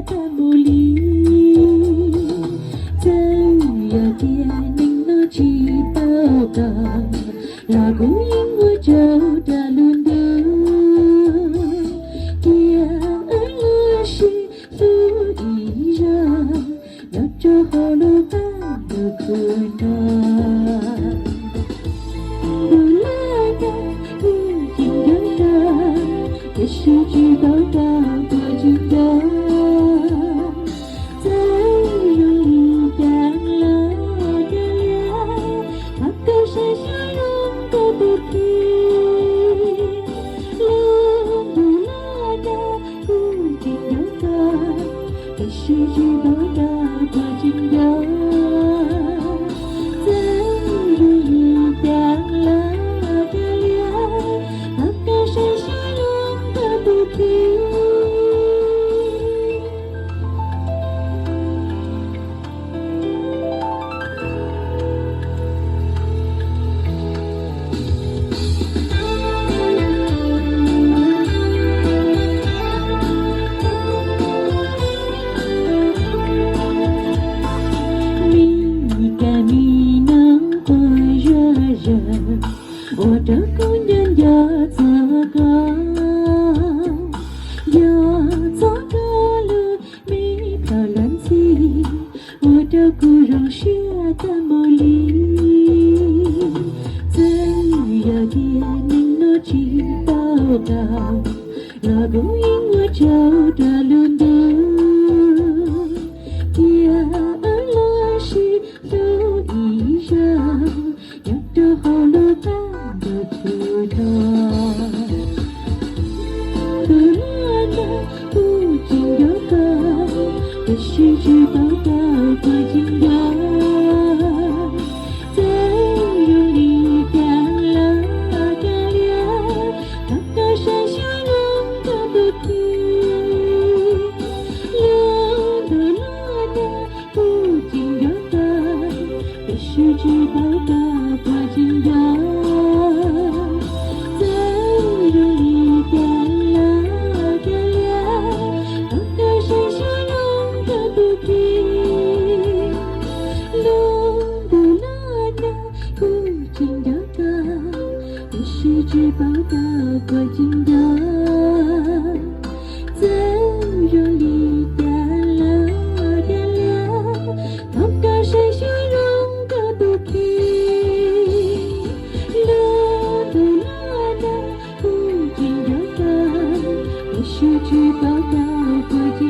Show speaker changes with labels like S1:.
S1: 的茉莉，怎有点令我祈祷高，拉古因我走的路途，天儿是不一样，要走后路般的苦恼。也是知道到过尽头，再容易干了的脸，那个谁笑容的不停，路不来的不尽头，也是知道到过尽头，再容易干了的脸，那个谁笑不停。你看你能火热热，我的姑娘要做个。走的路没漂亮起，我的骨肉血的茉莉，怎有点令我祈祷高，拉不引我走的路途，天儿落时都一样，要走后路般的苦痛。不经有个，也是知道到过尽头，再容易干了的脸，那个谁笑容的不停，流的落的不经有个，也是知道到过尽头，再容易干是只报道过尽头，再容易干了的脸，那个谁笑容的不停，流的落的不经有个，也是只报道过尽头。